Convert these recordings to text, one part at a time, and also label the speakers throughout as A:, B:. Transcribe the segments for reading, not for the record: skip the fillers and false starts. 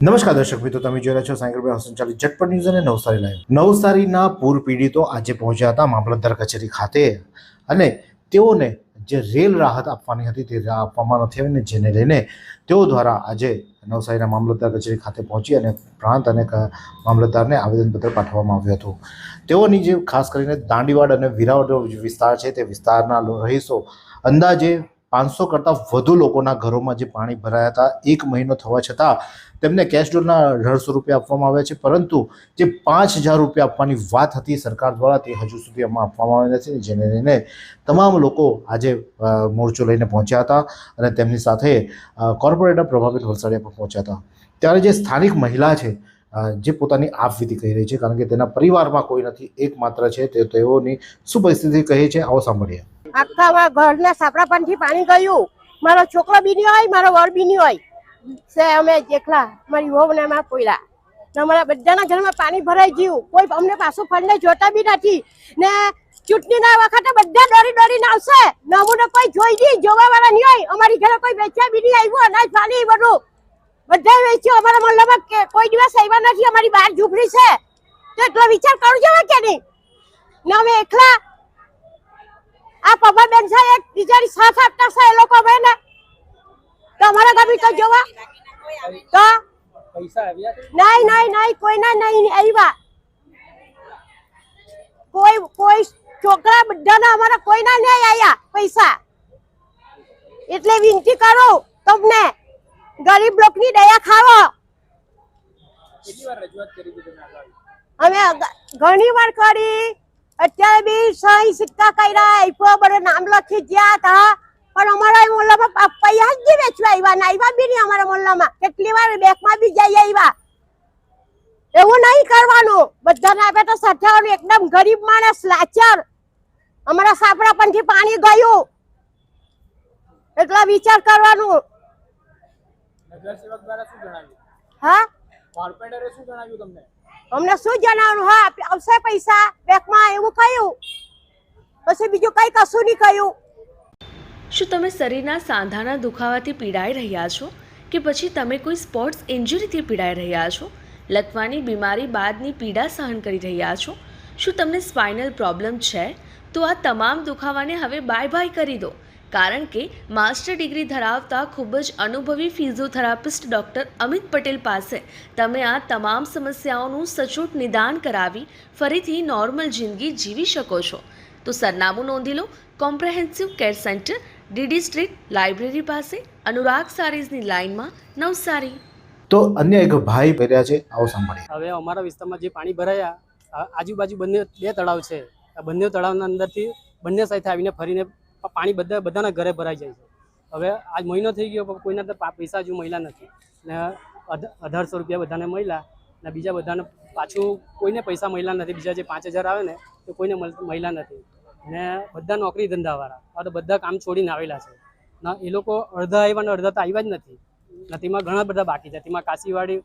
A: નમસ્કાર દર્શક મિત્રો, તમે જોઈ રહ્યા છો સાયકલભાઈ સંચાલિત ઝટપટ ન્યૂઝ અને નવસારી લાઈવ। નવસારીના પૂર પીડિતો આજે પહોંચ્યા હતા મામલતદાર કચેરી ખાતે અને તેઓને જે રેલ રાહત આપવાની હતી તે આપવામાં નથી આવી, જેને લઈને તેઓ દ્વારા આજે નવસારીના મામલતદાર કચેરી ખાતે પહોંચી અને પ્રાંત અને મામલતદારને આવેદનપત્ર પાઠવવામાં આવ્યું હતું। તેઓની જે ખાસ કરીને દાંડીવાડ અને વિરાવડ વિસ્તાર છે તે વિસ્તારના રહીશો અંદાજે 500 કરતાં વધુ લોકોના ઘરોમાં જે પાણી ભરાયા હતા, 1 મહિનો થવા છતાં તેમને કેશ ડોલના 150 રૂપિયા આપવામાં આવ્યા છે, પરંતુ જે 5000 રૂપિયા આપવાની વાત હતી સરકાર દ્વારા તે હજુ સુધી આપવામાં આવ્યા નથી, જેને લઈને તમામ લોકો આજે મોરચો લઈને પહોંચ્યા હતા અને તેમની સાથે કોર્પોરેટર પ્રભાવિત વલસાડિયા પણ પહોંચ્યા હતા। ત્યારે જે સ્થાનિક મહિલા છે જે પોતાની આપવીતી કહી રહી છે, કારણ કે તેના પરિવારમાં કોઈ નથી, એકમાત્ર છે, તેઓની શું પરિસ્થિતિ કહે છે આવો સાંભળીએ।
B: આખા ઘરના સાપડા પાનથી પાણી ગયું, મારો છોકરો બી નહીં હોય, મારો વર બી નહીં હોય છે, અમે એકલા મારી વહુ ને મારા પોયરા ને અમારા બધાના ઘરમાં પાણી ભરાઈ ગયું। કોઈ અમને પાછું ફળને જોતા બી નથી ને ચૂંટણીના વખતે બધા ડરીને આવશે ને અમને કોઈ જોઈ નહીં, જોવા વાળા નહીં હોય। અમારી ઘરે કોઈ વેચ્યા બી નહીં આવ્યું, અનાજ પાણી બધું બધા વેચ્યું। અમારા મોહલ્લામાં કોઈ દિવસ આવ્યા નથી, અમારી બહાર ઝૂંપડી છે તો એટલો વિચાર કરજો કે નહીં ને અમે એકલા આ પપ્પા બેન છે એક બીજાની સાથ આપતા છે એ લોકો ભાઈ ને તો અમારા ગામી તો જોવા તો
C: પૈસા આવ્યા
B: નહીં કોઈના નહીં આવ્યા, કોઈ છોકરા બધાના અમારા કોઈના નહીં આવ્યા પૈસા। એટલે વિનંતી કરું તમને, ગરીબ લોકની દયા ખાવો।
C: કેટલી વાર રજૂઆત કરી હતી તમે?
B: અમે ઘણી વાર કરી, અત્યારે બી સહી સિક્કા કર્યા, આપ્યો બધો નામ લખી ગયા હતા, પણ અમારા મોહલ્લામાં પૈસા જ વેચવા આવ્યા ને આવ્યા બી નહીં અમારા મોહલ્લામાં। કેટલી વાર બેંકમાં બી જઈ આવ્યા, એવું નહીં કરવાનું। બધાને આપે તો સઠાવાનું, એકદમ ગરીબ માણસ લાચાર, અમારા સાપડા પણથી પાણી ગયું એટલા વિચાર કરવાનું।
C: નગરસેવક દ્વારા શું જણાવ્યું?
B: હા,
C: કોર્પોરેટરે શું જણાવ્યું તમને?
B: અમને શું જણાવવાનું? હા આવશે પૈસા બેંકમાં એવું કહ્યું, પછી બીજું કઈ કશું નહીં કહ્યું।
D: શું તમે શરીરના સાંધાના દુખાવાથી પીડાઈ રહ્યા છો કે પછી તમે કોઈ સ્પોર્ટ્સ ઇન્જરીથી પીડાઈ રહ્યા છો? લકવાની બીમારી બાદની પીડા સહન કરી રહ્યા છો? શું તમને સ્પાઇનલ પ્રોબ્લેમ છે? તો આ તમામ દુખાવાને હવે બાય કરી દો, કારણ કે માસ્ટર ડિગ્રી ધરાવતા ખૂબ જ અનુભવી ફિઝિયોથેરાપિસ્ટ ડૉક્ટર અમિત પટેલ પાસે તમે આ તમામ સમસ્યાઓનું સચોટ નિદાન કરાવી ફરીથી નોર્મલ જિંદગી જીવી શકો છો। તો સરનામું નોંધી લો, comprehensive care centre, DD street, library પાસે, અનુરાગ સારીઝની લાઇનમાં, નવસારી।
A: તો અન્ય એક ભાઈ ભર્યા છે આવો સાંભળીએ।
C: હવે અમારા વિસ્તારમાં જે પાણી ભરાયા, આજુબાજુ બંને 2 તળાવ છે, આ બંને તળાવના અંદરથી બંને સાથે આવીને ફરીને પાણી બધાના ઘરે ભરાઈ જાય છે। હવે આજ મહિનો થઈ ગયો, કોઈના તો પૈસા હજુ મળ્યા નથી ને 1800 રૂપિયા બધાને મળ્યા ને બીજા બધાને પાછું કોઈને પૈસા મળ્યા નથી। બીજા જે 5000 આવે ને તો કોઈને મળ્યા નથી ને બધા નોકરી ધંધાવાળા આ તો બધા કામ છોડીને આવેલા છે ને એ લોકો અડધા આવ્યા ને અડધા તો આવ્યા જ નથી ને તેમાં ઘણા બધા બાકી છે। તેમાં કાશીવાડી,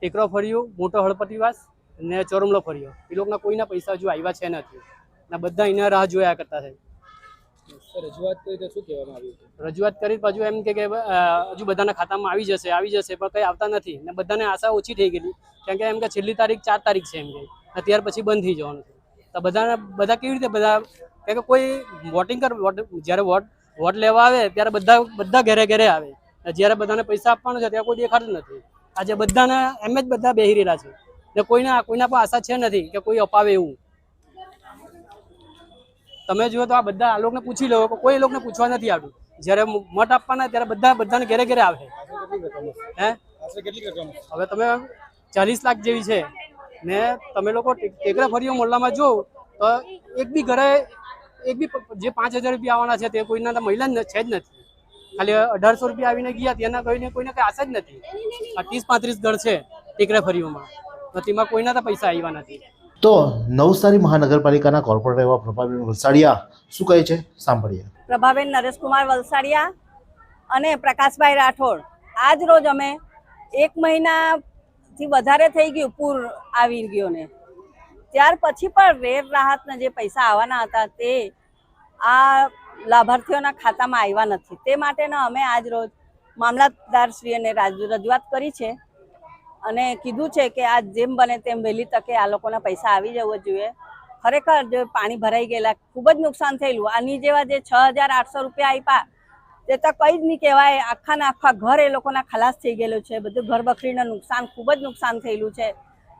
C: ટેકરો ફર્યો, મોટો હળપતિવાસ ને ચોરમલો ફર્યો, એ લોકોના કોઈના પૈસા હજુ આવ્યા છે નથી ને બધા એના રાહ જોયા કરતા છે। રજૂઆત કરી તો શું કહેવામાં આવ્યું? રજૂઆત કરી પાછું એમ કે હજુ બધાના ખાતામાં આવી જશે પણ કંઈ આવતા નથી ને બધાને આશા ઓછી થઈ ગયેલી, કેમ કે એમ કે છેલ્લી તારીખ 4 તારીખ છે એમ કે ત્યાર પછી બંધ થઈ જવાનું છે। તો બધા કેવી રીતે બધા કે કોઈ વોટિંગ જ્યારે વોટ લેવા આવે ત્યારે બધા ઘરે આવે, જ્યારે બધાને પૈસા આપવાનું છે ત્યારે કોઈ દેખાતું નથી। આજે બધાને એમ જ બધા બેહી રહેલા છે ને કોઈના પણ આશા છે નથી કે કોઈ અપાવે એવું। તમે જુઓ તો આ બધા આ લોકોને પૂછી લો, કોઈ એ લોકોને પૂછવા નથી આવતું। જ્યારે મત આપવાના ત્યારે બધાને ઘરે આવે। હે હવે તમે 40 લાખ જેવી છે ને તમે લોકો ટેકરા ફરીઓ મોહલ્લામાં જો તો એક બી જે 5000 રૂપિયા આવવાના છે તે કોઈના મહિલા છે જ નથી। ખાલી 1800 રૂપિયા આવીને ગયા, તેના કોઈને કઈ આશા જ નથી। આ 30-35 ઘર છે ટેકરા ફરીઓમાં, તેમાં કોઈના તો પૈસા આવ્યા નથી।
A: તો નવસારી મહાનગરપાલિકાના કોર્પોરેટર એવા પ્રભાબેન વલસાડિયા શું કહે છે સાંભળીએ।
E: પ્રભાબેન નરેશકુમાર વલસાડિયા અને પ્રકાશભાઈ રાઠોડ, આજ રોજ અમે 1 મહિનાથી વધારે થઈ ગયું પૂર આવી ગયો ને ત્યાર પછી પણ રેલ રાહતના જે પૈસા આવવાના હતા તે આ લાભાર્થીઓના ખાતામાં આવ્યા નથી। તે માટેના અમે આજ રોજ મામલતદારશ્રીને રજૂઆત કરી છે અને કીધું છે કે આ જેમ બને તેમ વહેલી તકે આ લોકોના પૈસા આવી જવો જોઈએ. ખરેખર જે પાણી ભરાઈ ગયેલા ખૂબ જ નુકસાન થયેલું. આની જેવા જે 6,800 રૂપિયા આપ્યા તે તો કંઈ જ નહીં કહેવાય. આખા ના આખા ઘર એ લોકોના ખલાસ થઈ ગયેલું છે. બધું ઘર બકરીને નુકસાન ખૂબ જ નુકસાન થયેલું છે.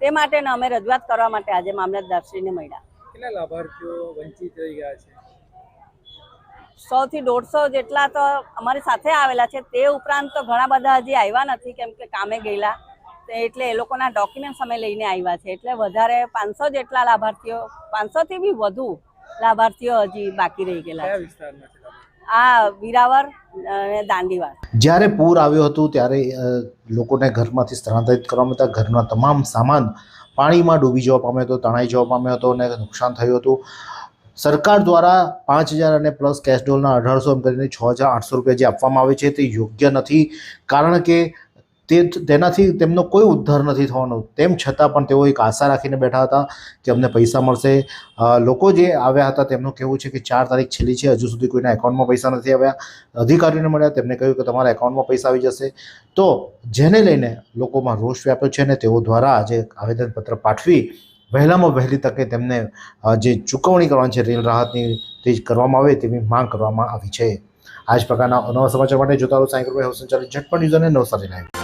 E: તે માટે અમે રજૂઆત કરવા માટે આજે મામલતદારશ્રીને મળ્યા.
F: કેટલા લાભાર્થીઓ વંચિત રહી ગયા છે?
E: 100 થી 150 જેટલા તો અમારી સાથે આવેલા છે. તે ઉપરાંત તો ઘણા બધા હજી આવ્યા નથી, કેમ કે કામે ગયેલા. એટલે એ લોકોના ડોક્યુમેન્ટ્સ અમે લઈને આવ્યા છે. એટલે વધારે 500 જેટલા લાભાર્થીઓ, 500 થી બી વધુ લાભાર્થીઓ હજી બાકી રહી ગયેલા
F: કયા
E: છે.
F: વિસ્તારમાં છે?
E: આ વિરાવર અને દાંડીવાડ.
A: જ્યારે પૂર આવ્યું હતું ત્યારે લોકોને ઘરમાંથી સ્થળાંતરિત કરવામાં હતા. ઘરના તમામ સામાન પાણીમાં ડૂબી જવા પામ્યો હતો, તણાઈ જવા પામ્યો હતો અને નુકસાન થયું હતું. સરકાર દ્વારા 5,000 અને પ્લસ કેશ ડોલના 1,800 એમ કરીને 6,800 રૂપિયા જે આપવામાં આવે છે તે યોગ્ય નથી, કારણ કે તેનાથી તેમનો કોઈ ઉદ્ધાર નથી થવાનો. તેમ છતાં પણ તેઓ એક આશા રાખીને બેઠા હતા કે અમને પૈસા મળશે. લોકો જે આવ્યા હતા તેમનું કહેવું છે કે 4 તારીખ છેલ્લી છે, હજુ સુધી કોઈના એકાઉન્ટમાં પૈસા નથી આવ્યા. અધિકારીઓને મળ્યા, તેમને કહ્યું કે તમારા એકાઉન્ટમાં પૈસા આવી જશે. તો જેને લઈને લોકોમાં રોષ વ્યાપ્યો છે અને તેઓ દ્વારા આજે આવેદનપત્ર પાઠવી વહેલામાં વહેલી તકે તેમને જે ચૂકવણી કરવાની છે રેલ રાહતની તે જ કરવામાં આવે તેવી માંગ કરવામાં આવી છે. આ જ પ્રકારના નવા સમાચાર માટે જોતા રહો સાંઈકુભાઈ હોસન ચાલી ઝટપટ ન્યૂઝ અને નવસારી લાઈવ.